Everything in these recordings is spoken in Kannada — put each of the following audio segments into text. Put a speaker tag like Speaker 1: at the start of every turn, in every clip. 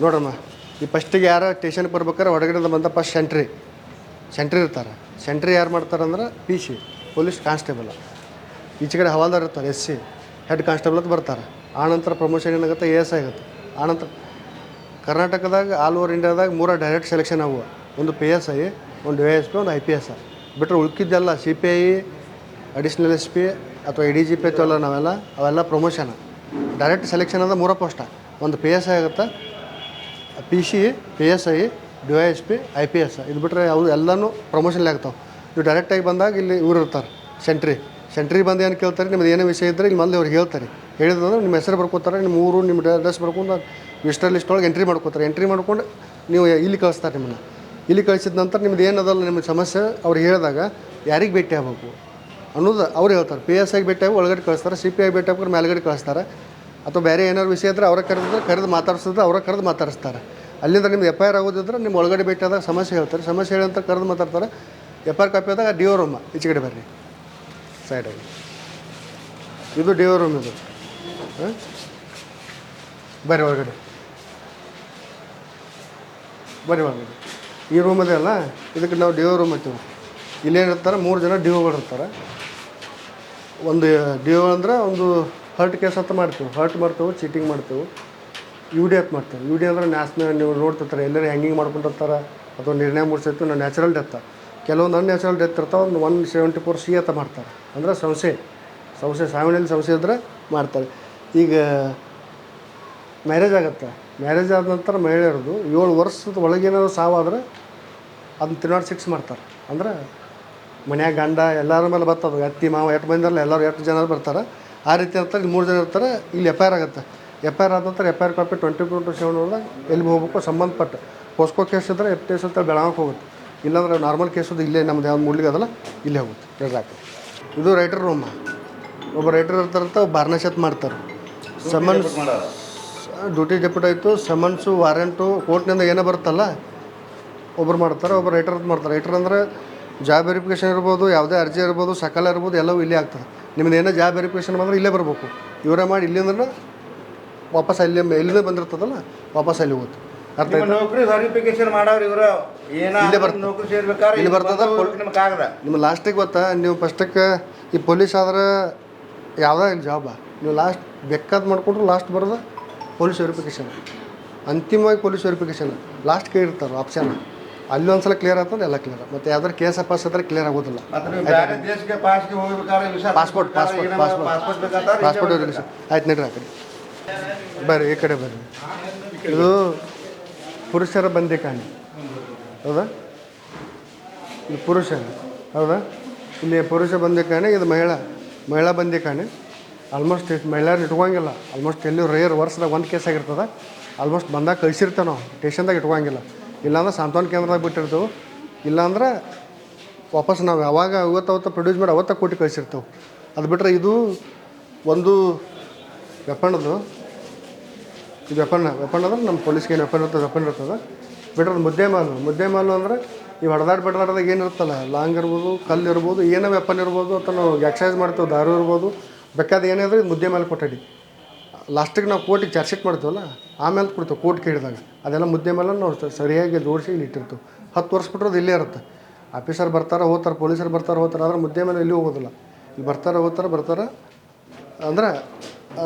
Speaker 1: ನೋಡ್ರಮ್ಮ, ಈ ಫಸ್ಟಿಗೆ ಯಾರು ಸ್ಟೇಷನ್ಗೆ ಬರ್ಬೇಕಾರೆ ಹೊರಗಡೆಯಿಂದ ಬಂದ ಫಸ್ಟ್ ಸೆಂಟ್ರಿ ಇರ್ತಾರೆ. ಸೆಂಟ್ರಿ ಯಾರು ಮಾಡ್ತಾರಂದ್ರೆ PC ಪೊಲೀಸ್ ಕಾನ್ಸ್ಟೇಬಲ್. ಈಚೆ ಕಡೆ ಹವಾಲ್ದಾರ್ ಇರ್ತಾರೆ, SC ಹೆಡ್ ಕಾನ್ಸ್ಟೇಬಲ್ ಅಂತ ಬರ್ತಾರೆ. ಆನಂತರ ಪ್ರಮೋಷನ್ ಏನಾಗುತ್ತೆ, ASI ಆಗುತ್ತೆ. ಆನಂತರ ಕರ್ನಾಟಕದಾಗ ಆಲ್ ಓವರ್ ಇಂಡಿಯಾದಾಗ 3 ಡೈರೆಕ್ಟ್ ಸೆಲೆಕ್ಷನ್ ಆಗುವ. ಒಂದು PSI, ಒಂದು DYSP, ಒಂದು IPS. ಬಿಟ್ಟರೆ ಉಳ್ಕಿದ್ದೆಲ್ಲ CPI, ಅಡಿಷ್ನಲ್ SP ಅಥವಾ ADGP ಅಂತಲ್ಲ, ಅವೆಲ್ಲ ಪ್ರಮೋಷನ್. ಡೈರೆಕ್ಟ್ ಸೆಲೆಕ್ಷನ್ ಅಂದ್ರೆ 3 ಪೋಸ್ಟ. ಒಂದು PSI ಆಗುತ್ತೆ, PC, PSI, DYSP, IPS. ಇದು ಬಿಟ್ಟರೆ ಅವು ಎಲ್ಲನೂ ಪ್ರಮೋಷನ್ಲೇ ಆಗ್ತಾವೆ. ಇವು ಡೈರೆಕ್ಟಾಗಿ ಬಂದಾಗ ಇಲ್ಲಿ ಇವ್ರು ಇರ್ತಾರೆ, ಸೆಂಟ್ರಿ ಬಂದು ಏನು ಕೇಳ್ತಾರೆ, ನಿಮ್ದು ಏನೇ ವಿಷಯ ಇದ್ದರೆ ಇಲ್ಲಿ ಮೊದಲು ಅವ್ರಿಗೆ ಹೇಳ್ತಾರೆ. ಹೇಳಿದ್ರೆ ನಿಮ್ಮ ಹೆಸರು ಬರ್ಕೋತಾರೆ, ನಿಮ್ಮ ಊರು, ನಿಮ್ಮ ಅಡ್ರೆಸ್ ಬರ್ಕೊಂಡು ವಿಸ್ಟರ್ ಲಿಸ್ಟ್ ಒಳಗೆ ಎಂಟ್ರಿ ಮಾಡ್ಕೋತಾರೆ. ಎಂಟ್ರಿ ಮಾಡ್ಕೊಂಡು ನೀವು ಇಲ್ಲಿ ಕಳಿಸ್ತಾರೆ. ನಿಮ್ಮನ್ನು ಇಲ್ಲಿ ಕಳಿಸಿದ ನಂತರ ನಿಮ್ದು ಏನದಲ್ಲ ನಿಮ್ಮ ಸಮಸ್ಯೆ ಅವ್ರಿಗೆ ಹೇಳಿದಾಗ ಯಾರಿಗೆ ಭೇಟಿ ಆಗಬೇಕು ಅನ್ನೋದು ಅವ್ರು ಹೇಳ್ತಾರೆ. PSIಗೆ ಭೇಟಿ ಆಗಿ ಒಳಗಡೆ ಕಳಿಸ್ತಾರೆ, CPI ಭೇಟಿ ಆಗ್ಬಿಟ್ಟು ಮೇಲ್ಗಡೆ ಕಳಿಸ್ತಾರೆ. ಅಥವಾ ಬೇರೆ ಏನಾದ್ರು ವಿಷಯ ಇದ್ದರೆ ಅವ್ರ ಕರೆದು ಮಾತಾಡ್ಸಿದ್ರೆ ಅವ್ರ ಕರೆದು ಮಾತಾಡಿಸ್ತಾರೆ. ಅಲ್ಲಿಂದ ನಿಮ್ದು FIR ಆಗೋದಿದ್ರೆ ನಿಮ್ಮ ಒಳಗಡೆ ಭೇಟಿ ಆದಾಗ ಸಮಸ್ಯೆ ಹೇಳ್ತಾರೆ. ಸಮಸ್ಯೆ ಹೇಳಿ ಅಂತ ಕರೆದು ಮಾತಾಡ್ತಾರೆ. FIR ಕಾಪಿ ಆದಾಗ DO ರೂಮ್ ಈಚೆ ಕಡೆ ಬರ್ರಿ ಸೈಡಾಗಿ. ಇದು DO ರೂಮ್. ಇದು ಬರ್ರಿ ಒಳಗಡೆ, ಬರ್ರಿ ಒಳಗಡೆ. ಈ ರೂಮ್ ಇದೆ ಅಲ್ಲ, ಇದಕ್ಕೆ ನಾವು DO ರೂಮ್ ಅಂತೀವಿ. ಇಲ್ಲೇನಿರ್ತಾರೆ 3 ಜನ DOಗಳು ಇರ್ತಾರೆ. ಒಂದು DO ಅಂದರೆ ಒಂದು ಹರ್ಟ್ ಕೇಸ್ ಅಂತ ಮಾಡ್ತೀವಿ, ಮಾಡ್ತೇವೆ, ಚೀಟಿಂಗ್ ಮಾಡ್ತೇವೆ. UD ಅಂತ ಮಾಡ್ತೇವೆ. UD ಅಂದರೆ ನ್ಯಾಷನಲ್, ನೀವು ನೋಡ್ತಿರ್ತಾರೆ ಎಲ್ಲರೂ ಹ್ಯಾಂಗಿಂಗ್ ಮಾಡ್ಕೊಂಡಿರ್ತಾರೆ ಅಥವಾ ನಿರ್ಣಯ ಮೂಡಿಸಿರ್ತೀವಿ. ನಾವು ನ್ಯಾಚುರಲ್ ಡೆತ್, ಕೆಲವೊಂದು ಅನ್ಯಾಚುರಲ್ ಡೆತ್ ಇರ್ತಾವೆ. ಒಂದು 174C ಅಂತ ಮಾಡ್ತಾರೆ, ಅಂದರೆ ಸಂಶಯ ಸಾವಿನಲ್ಲಿ ಸಂಶಯ ಇದ್ದರೆ ಮಾಡ್ತಾರೆ. ಈಗ ಮ್ಯಾರೇಜ್ ಆಗುತ್ತೆ, ಮ್ಯಾರೇಜ್ ಆದ ನಂತರ ಮಹಿಳೆಯರದು 7 ವರ್ಷದ ಒಳಗೇನಾದ್ರು ಸಾವಾದರೆ ಅದನ್ನ 306 ಮಾಡ್ತಾರೆ. ಅಂದ್ರೆ ಮನ್ಯಾಗ ಗಂಡ ಎಲ್ಲರ ಮೇಲೆ ಬರ್ತದೆ, ಅತ್ತಿ ಮಾವ 8 ಮಂದಿರಲ್ಲ, ಎಲ್ಲರೂ 8 ಜನ ಬರ್ತಾರೆ. ಆ ರೀತಿ ಇರ್ತಾರೆ. ಇಲ್ಲಿ 3 ಜನ ಇರ್ತಾರೆ. ಇಲ್ಲಿ FIR ಆಗುತ್ತೆ. FIR ಆದ ನಂತರ FIR ಕಾಪಿ 24/7 ಒಳಗೆ ಎಲ್ಲಿ ಹೋಗ್ಬೇಕು ಸಂಬಂಧಪಟ್ಟ ಪೋಸ್ಕೋ ಕೇಸ್ ಇದ್ದರೆ FTS ಅಂತ ಬೆಳಗಾವಿಗೆ ಹೋಗುತ್ತೆ. ಇಲ್ಲಾಂದ್ರೆ ನಾರ್ಮಲ್ ಕೇಸದು ಇಲ್ಲೇ ನಮ್ದು ಯಾವ್ದು ಮೂಲಿಗೆ ಅದಲ್ಲ ಇಲ್ಲೇ ಹೋಗುತ್ತೆ, ರೆಸಾರ್ಟ್. ಇದು ರೈಟರ್ ರೂಮ್. ಒಬ್ಬ ರೈಟರ್ ಇರ್ತಾರಂತ ಬಾರ್ನಶತ್ ಮಾಡ್ತಾರೆ. ಸಮನ್ಸ್ ಡ್ಯೂಟಿ ಡೆಪ್ಯೂಟ್ ಆಯಿತು, ಸಮನ್ಸು ವಾರೆಂಟು ಕೋರ್ಟ್ನಿಂದ ಏನೋ ಬರುತ್ತಲ್ಲ ಒಬ್ಬರು ಮಾಡ್ತಾರೆ, ಒಬ್ಬರು ರೈಟರ್ ಅಂತ ಮಾಡ್ತಾರೆ. ರೈಟರ್ ಅಂದರೆ ಜಾಬ್ ವೆರಿಫಿಕೇಷನ್ ಇರ್ಬೋದು, ಯಾವುದೇ ಅರ್ಜಿ ಇರ್ಬೋದು, ಸಕಾಲ ಇರ್ಬೋದು, ಎಲ್ಲವೂ ಇಲ್ಲೇ ಆಗ್ತದೆ. ನಿಮ್ಮದು ಏನೋ ಜಾಬ್ ವೆರಿಫಿಕೇಷನ್ ಬಂದರೆ ಇಲ್ಲೇ ಬರಬೇಕು. ಇವರೇ ಮಾಡಿ ಇಲ್ಲಿಂದ್ರೆ ವಾಪಸ್ ಎಲ್ಲಿಂದ ಬಂದಿರ್ತದಲ್ಲ ವಾಪಸ್ ಅಲ್ಲಿ ಹೋಗುತ್ತೆ. ಅರ್ಥ ಆಯ್ತು?
Speaker 2: ನೌಕರಿ ವೆರಿಫಿಕೇಷನ್ ಮಾಡೋರು ಇವರು
Speaker 1: ಇಲ್ಲೇ ಬರ್ತದೆ,
Speaker 2: ನೌಕರಿ ಸೇರ್ಬೇಕಾದ್ರೆ
Speaker 1: ಇಲ್ಲಿ ಬರ್ತದೆ. ನಿಮ್ಮ ಲಾಸ್ಟಿಗೆ ಗೊತ್ತಾ, ನೀವು ಫಸ್ಟಕ್ಕೆ ಈ ಪೊಲೀಸ್ ಆದ್ರೆ ಯಾವುದೇ ಇಲ್ಲಿ ಜಾಬ, ನೀವು ಲಾಸ್ಟ್ ಬೇಕಾದ ಮಾಡಿಕೊಂಡ್ರು ಲಾಸ್ಟ್ ಬರೋದು ಪೊಲೀಸ್ ವೆರಿಫಿಕೇಷನ್. ಅಂತಿಮವಾಗಿ ಪೊಲೀಸ್ ವೆರಿಫಿಕೇಷನ್ ಲಾಸ್ಟ್ ಕೇಳಿರ್ತಾರೆ ಆಪ್ಷನ್. ಅಲ್ಲಿ ಒಂದ್ಸಲ ಕ್ಲಿಯರ್ ಆಗ್ತದೆ, ಎಲ್ಲ ಕ್ಲಿಯರ್. ಮತ್ತು ಯಾವ್ದಾರು ಕೇಸ್ ಪಾಸ್ ಆದ್ರೆ ಕ್ಲಿಯರ್ ಆಗೋದಿಲ್ಲ. ಪಾಸ್ಪೋರ್ಟ್ ವೆರಿಫಿಕೇಷನ್ ಆಯ್ತು. ನಡ್ರಿ ಆ ಕಡೆ ಬರ್ರಿ, ಈ ಕಡೆ ಬರ್ರಿ. ಇದು ಪುರುಷರ ಬಂದಿಖಾನೆ ಹೌದಾ? ಇದು ಪುರುಷ ಹೌದಾ? ಇಲ್ಲಿ ಪುರುಷ ಬಂದಿಖಾನೆ, ಇದು ಮಹಿಳಾ ಬಂದಿಖಾನೆ. ಆಲ್ಮೋಸ್ಟ್ ಮಹಿಳೆಯರು ಇಟ್ಕೊಂಗಿಲ್ಲ. ಆಲ್ಮೋಸ್ಟ್ ಎಲ್ಲಿ ರೇರ್ ವರ್ಷದಾಗ ಒಂದು ಕೇಸ್ ಆಗಿರ್ತದೆ. ಆಲ್ಮೋಸ್ಟ್ ಬಂದಾಗ ಕಳಿಸಿರ್ತೇವೆ ನಾವು, ಸ್ಟೇಷನ್ದಾಗ ಇಟ್ಕೊಂಗಿಲ್ಲ. ಇಲ್ಲಾಂದ್ರೆ ಸಾಂತ್ವನ ಕೇಂದ್ರದಾಗ ಬಿಟ್ಟಿರ್ತೇವೆ. ಇಲ್ಲಾಂದ್ರೆ ವಾಪಸ್ ನಾವು ಯಾವಾಗ ಅವತ್ತು ಪ್ರೊಡ್ಯೂಸ್ ಮಾಡಿ ಅವತ್ತ ಕೊಟ್ಟು ಕಳಿಸಿರ್ತೇವೆ. ಅದು ಬಿಟ್ಟರೆ ಇದು ಒಂದು ವೆಪಣದು, ಇದು ವೆಪನ್ ಅಂದ್ರೆ ನಮ್ಮ ಪೊಲೀಸ್ಗೆ ಏನು ವೆಪನ್ ಇರ್ತದೆ. ಬಿಟ್ಟರೆ ಮುದ್ದೆ ಮಾಲು ಅಂದರೆ ಈ ಬಡದಾಡ್ದಾಗ ಏನಿರುತ್ತಲ್ಲ, ಲಾಂಗ್ ಇರ್ಬೋದು, ಕಲ್ಲು ಇರ್ಬೋದು, ಏನೋ ವೆಪನ್ ಇರ್ಬೋದು, ಅಥವಾ ನಾವು ಎಕ್ಸಸೈಸ್ ಮಾಡ್ತೇವೆ, ದಾರು ಇರ್ಬೋದು, ಬೇಕಾದ ಏನಾದರೂ ಇದು ಮುದ್ದೆ ಮೇಲೆ ಕೊಟ್ಟಾಡಿ. ಲಾಸ್ಟಿಗೆ ನಾವು ಕೋರ್ಟಿಗೆ ಚಾರ್ಜ್ ಶೀಟ್ ಮಾಡ್ತೀವಲ್ಲ, ಆಮೇಲೆ ಕೊಡ್ತೇವೆ ಕೋರ್ಟ್ ಕೇಳಿದಾಗ. ಅದೆಲ್ಲ ಮುದ್ದೆ ಮೇಲೆ ನಾವು ಸರಿಯಾಗಿ ಜೋಡಿಸಿ ಇಲ್ಲಿ ಇಟ್ಟಿರ್ತೇವೆ. 10 ವರ್ಷ ಬಿಟ್ಟರೆ ಅದು ಇಲ್ಲೇ ಇರುತ್ತೆ. ಆಫೀಸರ್ ಬರ್ತಾರೆ ಹೋಗ್ತಾರೆ, ಪೊಲೀಸರು ಬರ್ತಾರೆ ಹೋಗ್ತಾರೆ. ಆದರೆ ಮುದ್ದೆ ಮೇಲೆ ಎಲ್ಲಿ ಹೋಗೋದಿಲ್ಲ. ಇಲ್ಲಿ ಬರ್ತಾರೆ ಅಂದ್ರೆ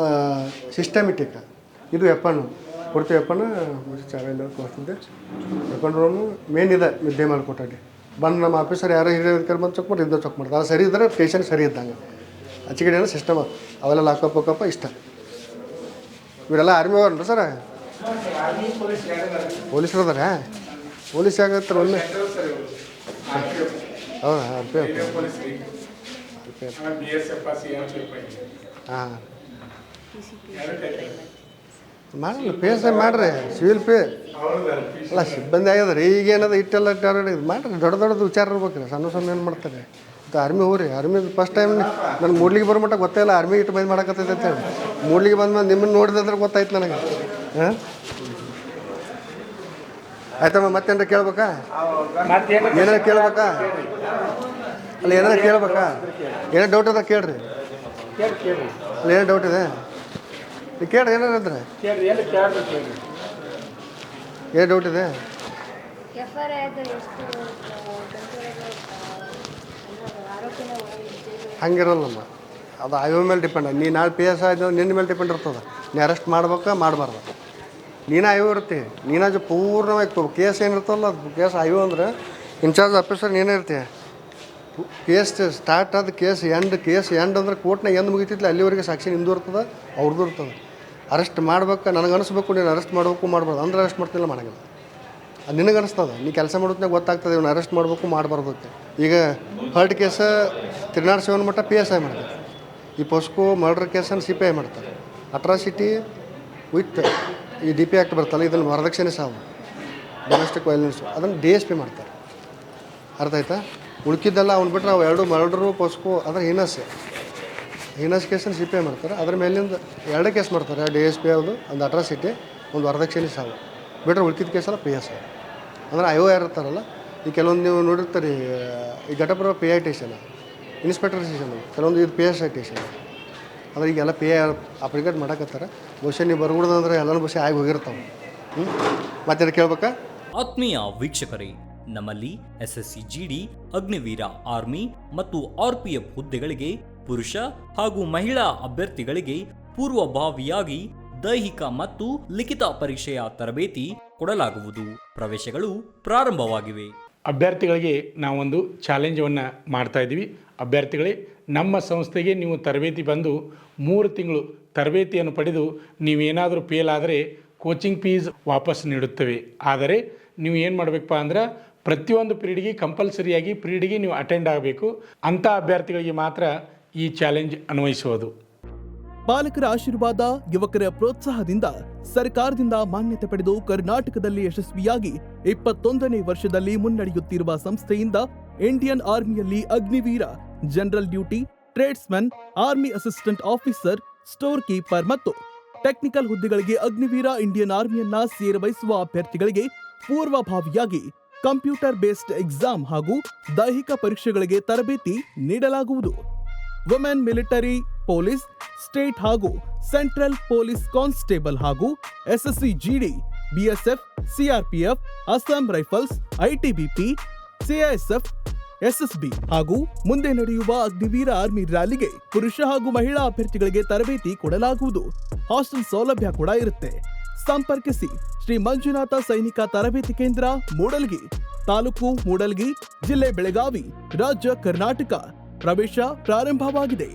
Speaker 1: ಸಿಸ್ಟಮೆಟಿಕ್. ಇದು ವೆಪನ್ನು ಪೂರ್ತಿ ವೆಪನ್ನು ಚಾವೆಲ್ಲ ತೋರಿಸ್ತಿದ್ದೆ. ವೆಪನ್ ರೂಮು ಮೇನ್ ಇದೆ ಮುದ್ದೆ ಮೇಲೆ ಕೊಟ್ಟಾಡಿ. ಬಂದು ನಮ್ಮ ಆಫೀಸರ್ ಯಾರು ಹಿರಿಯರು ಬಂದು ಚೆಕ್ ಮಾಡಿ ಇಂದ ಚೆಕ್ ಮಾಡ್ತಾರೆ. ಅದು ಸರಿ ಇದ್ದರೆ ಪೇಷಂಟ್ ಸರಿ ಇದ್ದಂಗೆ. ಆಚೆಗಡೆ ಏನೋ ಸಿಸ್ಟಮ್ ಅವೆಲ್ಲ ಲಾಕಪ್ ಇಷ್ಟ. ಇವರೆಲ್ಲ ಆರ್ಮಿ ಅವ್ರನ್ರಿ ಸರ? ಪೊಲೀಸರು ಅದಾರ? ಪೊಲೀಸ್ ಆಗತ್ತಾರೆ ಒಮ್ಮೆ? ಹೌದಾ? ಹಾಂ ಮಾಡಲ್ಲ, PSI ಮಾಡಿರಿ, ಸಿವಿಲ್ ಪೇ ಅಲ್ಲ ಸಿಬ್ಬಂದಿ ಆಗ್ಯದ ರೀ. ಈಗೇನದ ಇಟ್ಟೆಲ್ಲ ಇದು ಮಾಡಿರಿ. ದೊಡ್ಡದು ವಿಚಾರ ಇರ್ಬೇಕು ರೀ. ಸಣ್ಣ ಏನು ಮಾಡ್ತಾರೆ? ಮತ್ತು ಆರ್ಮಿ ಹೋಗ್ರಿ. ಆರ್ಮಿ ಫಸ್ಟ್ ಟೈಮ್ ನಾನು ಮೂಡ್ಲಿಗೆ ಬರೋ ಮಟ್ಟ ಗೊತ್ತೇ ಇಲ್ಲ ಆರ್ಮಿ ಇಟ್ಟು ಬಂದು ಮಾಡಕತ್ತೈತೆ ಅಂತೇಳಿ. ಮೂಡ್ಲಿಗೆ ಬಂದ್ಮೇಲೆ ನಿಮ್ಮನ್ನು ನೋಡಿದ್ರೆ ಗೊತ್ತಾಯ್ತು ನನಗೆ. ಹಾಂ ಆಯ್ತಮ್ಮ, ಮತ್ತೇನಾರ ಕೇಳ್ಬೇಕಾ? ಏನಾರ ಕೇಳ್ಬೇಕಾ? ಅಲ್ಲ ಏನಾರ ಕೇಳ್ಬೇಕಾ? ಏನೋ ಡೌಟ್ ಅದ ಕೇಳ್ರಿ. ಅಲ್ಲ ಏನೋ ಡೌಟ್ ಇದೆ ಕೇಳ್ರಿ. ಏನಾರ ಇದ್ರೆ ಏನು ಡೌಟ್ ಇದೆ?
Speaker 3: ಎಫ್ಐಆರ್ ಆದ್ರೆ ಎಷ್ಟು ಗಂಟೆವರೆಗೆ ಆರೋಪಿನ
Speaker 1: ಹಂಗಿರಲ್ಲಮ್ಮ, ಅದು ಐವ ಮೇಲೆ ಡಿಪೆಂಡ್. ನೀ ನಾಳೆ ಪಿ ಎಸ್ ಆಯ್ತು ನಿನ್ನ ಮೇಲೆ ಡಿಪೆಂಡ್ ಇರ್ತದೆ. ನೀ ಅರೆಸ್ಟ್ ಮಾಡ್ಬೇಕಾ ಮಾಡಬಾರ್ದು. ನೀನು ಐವ ಇರ್ತಿ, ನೀನಾಜು ಪೂರ್ಣವಾಗಿ ಕೇಸ್ ಏನಿರ್ತಲ್ಲ ಅದು ಕೇಸ್ ಐವ ಅಂದ್ರೆ ಇನ್ಚಾರ್ಜ್ ಆಫೀಸರ್ ನೀನೇ ಇರ್ತೀಯ. ಕೇಸ್ ಸ್ಟಾರ್ಟ್ ಆದ ಕೇಸ್ ಎಂಡ್ ಅಂದ್ರೆ ಕೋರ್ಟ್ನಾಗ ಎಂದು ಮುಗಿತಿಲ್ಲ ಅಲ್ಲಿವರೆಗೆ ಸಾಕ್ಷಿ ನಿಂದು ಇರ್ತದೆ, ಅವ್ರದ್ದು ಇರ್ತದೆ. ಅರೆಸ್ಟ್ ಮಾಡ್ಬೇಕು, ನನಗೆ ಅನಿಸ್ಬೇಕು ನೀನು ಅರೆಸ್ಟ್ ಮಾಡಬೇಕು ಮಾಡಬಾರ್ದು ಅಂದ್ರೆ ಅರೆಸ್ಟ್ ಮಾಡ್ತಿಲ್ಲ ಮಾಡಂಗಿಲ್ಲ. ಅದು ನಿನಗೆ ಅನಿಸ್ತದೆ, ನೀ ಕೆಲಸ ಮಾಡೋದ್ನಾಗ ಗೊತ್ತಾಗ್ತದೆ ಇವನು ಅರೆಸ್ಟ್ ಮಾಡಬೇಕು ಮಾಡಬಾರ್ದು ಅಂತ. ಈಗ ಹರ್ಟ್ ಕೇಸ 307 ಮಟ್ಟ PSI ಮಾಡ್ತಾರೆ. ಈ ಪೋಸ್ಕೋ ಮರ್ಡರ್ ಕೇಸನ್ನು CPI ಮಾಡ್ತಾರೆ. ಅಟ್ರಾಸಿಟಿ ವಿತ್ ಈ DP ಆ್ಯಕ್ಟ್ ಬರ್ತಲ್ಲ, ಇದನ್ನು ವರದಕ್ಷಿಣೆ ಸಾವು, ಡೊಮೆಸ್ಟಿಕ್ ವೈಲೆನ್ಸು, ಅದನ್ನು DSP ಮಾಡ್ತಾರೆ. ಅರ್ಥ ಆಯ್ತಾ? ಉಳ್ಕಿದ್ದೆಲ್ಲ ಅವ್ನು ಬಿಟ್ಟರೆ ಅವು 2 ಮರ್ಡರು ಪೋಸ್ಕೋ ಅದರ ಹೀನಸ್ ಕೇಸನ್ನು CPI ಮಾಡ್ತಾರೆ. ಅದ್ರ ಮೇಲಿಂದ 2 ಕೇಸ್ ಮಾಡ್ತಾರೆ. DSP ಯಾವುದು, ಒಂದು ಅಟ್ರಾಸಿಟಿ, ಒಂದು ವರದಕ್ಷಿಣೆ ಸಾವು. ಬಿಟ್ಟರೆ ಉಳ್ಕಿದ ಕೇಸಲ್ಲ PSI. ಅಂದರೆ IO ಯಾರು ಇರ್ತಾರಲ್ಲ, ಈ ಕೆಲವೊಂದು ನೀವು ನೋಡಿರ್ತಾರೆ, ಈ Ghataprabha PI station, inspector station, ಕೆಲವೊಂದು ಇದು PSI ಸ್ಟೇಷನ್. ಅಂದರೆ ಈಗೆಲ್ಲ PI ಅಪ್ಲಿಕೇಟ್ ಮಾಡಕತ್ತಾರೆ. ಬಹುಶಃ ನೀವು ಬರ್ಬಿಡ್ದಂದ್ರೆ ಎಲ್ಲನೂ ಬಹುಶಃ ಆಗಿ ಹೋಗಿರ್ತಾವೆ. ಮತ್ತೆ ಕೇಳ್ಬೇಕಾ?
Speaker 4: ಆತ್ಮೀಯ ವೀಕ್ಷಕರೇ, ನಮ್ಮಲ್ಲಿ SSC GD, ಅಗ್ನಿವೀರ ಆರ್ಮಿ ಮತ್ತು RPF ಹುದ್ದೆಗಳಿಗೆ ಪುರುಷ ಹಾಗೂ ಮಹಿಳಾ ಅಭ್ಯರ್ಥಿಗಳಿಗೆ ಪೂರ್ವಭಾವಿಯಾಗಿ ದೈಹಿಕ ಮತ್ತು ಲಿಖಿತ ಪರೀಕ್ಷೆಯ ತರಬೇತಿ ಕೊಡಲಾಗುವುದು. ಪ್ರವೇಶಗಳು ಪ್ರಾರಂಭವಾಗಿವೆ.
Speaker 5: ಅಭ್ಯರ್ಥಿಗಳಿಗೆ ನಾವೊಂದು ಚಾಲೆಂಜನ್ನು ಮಾಡ್ತಾ ಇದ್ದೀವಿ. ಅಭ್ಯರ್ಥಿಗಳೇ, ನಮ್ಮ ಸಂಸ್ಥೆಗೆ ನೀವು ತರಬೇತಿ ಬಂದು 3 ತಿಂಗಳು ತರಬೇತಿಯನ್ನು ಪಡೆದು ನೀವೇನಾದರೂ ಫೇಲ್ ಆದರೆ ಕೋಚಿಂಗ್ ಫೀಸ್ ವಾಪಸ್ ನೀಡುತ್ತೇವೆ. ಆದರೆ ನೀವು ಏನು ಮಾಡಬೇಕಪ್ಪ ಅಂದ್ರೆ ಪ್ರತಿಯೊಂದು ಪೀರಿಯಡ್ಗೆ ಕಂಪಲ್ಸರಿಯಾಗಿ ಪೀರಿಯಡ್ಗೆ ನೀವು ಅಟೆಂಡ್ ಆಗಬೇಕು. ಅಂಥ ಅಭ್ಯರ್ಥಿಗಳಿಗೆ ಮಾತ್ರ ಈ ಚಾಲೆಂಜ್ ಅನ್ವಯಿಸುವುದು.
Speaker 6: ಪಾಲಕರ ಆಶೀರ್ವಾದ, ಯುವಕರ ಪ್ರೋತ್ಸಾಹದಿಂದ ಸರ್ಕಾರದಿಂದ ಮಾನ್ಯತೆ ಪಡೆದು ಕರ್ನಾಟಕದಲ್ಲಿ ಯಶಸ್ವಿಯಾಗಿ 21ನೇ ವರ್ಷದಲ್ಲಿ ಮುನ್ನಡೆಯುತ್ತಿರುವ ಸಂಸ್ಥೆಯಿಂದ ಇಂಡಿಯನ್ ಆರ್ಮಿಯಲ್ಲಿ Agniveer, general duty, tradesman, army assistant officer, store keeper ಮತ್ತು ಟೆಕ್ನಿಕಲ್ ಹುದ್ದೆಗಳಿಗೆ ಅಗ್ನಿವೀರ ಇಂಡಿಯನ್ ಆರ್ಮಿಯನ್ನ ಸೇರಬಯಸುವ ಅಭ್ಯರ್ಥಿಗಳಿಗೆ ಪೂರ್ವಭಾವಿಯಾಗಿ ಕಂಪ್ಯೂಟರ್ ಬೇಸ್ಡ್ ಎಕ್ಸಾಮ್ ಹಾಗೂ ದೈಹಿಕ ಪರೀಕ್ಷೆಗಳಿಗೆ ತರಬೇತಿ ನೀಡಲಾಗುವುದು. ವುಮೆನ್ ಮಿಲಿಟರಿ, ಪೊಲೀಸ್, ಸ್ಟೇಟ್ ಹಾಗೂ ಸೆಂಟ್ರಲ್ ಪೊಲೀಸ್ ಕಾನ್ಸ್ಟೇಬಲ್ ಹಾಗೂ SSC GD, BSF, CRPF, Assam rifles, ITBP, CISF, SSB ಹಾಗೂ ಮುಂದೆ ನಡೆಯುವ ಅಗ್ನಿವೀರ ಆರ್ಮಿ ರ್ಯಾಲಿಗೆ ಪುರುಷ ಹಾಗೂ ಮಹಿಳಾ ಅಭ್ಯರ್ಥಿಗಳಿಗೆ ತರಬೇತಿ ಕೊಡಲಾಗುವುದು. ಹಾಸ್ಟೆಲ್ ಸೌಲಭ್ಯ ಕೂಡ ಇರುತ್ತೆ. ಸಂಪರ್ಕಿಸಿ ಶ್ರೀ ಮಂಜುನಾಥ ಸೈನಿಕ ತರಬೇತಿ ಕೇಂದ್ರ, ಮೂಡಲ್ಗಿ, ತಾಲೂಕು ಮೂಡಲ್ಗಿ, ಜಿಲ್ಲೆ ಬೆಳಗಾವಿ, ರಾಜ್ಯ ಕರ್ನಾಟಕ. ಪ್ರವೇಶ ಪ್ರಾರಂಭವಾಗಿದೆ.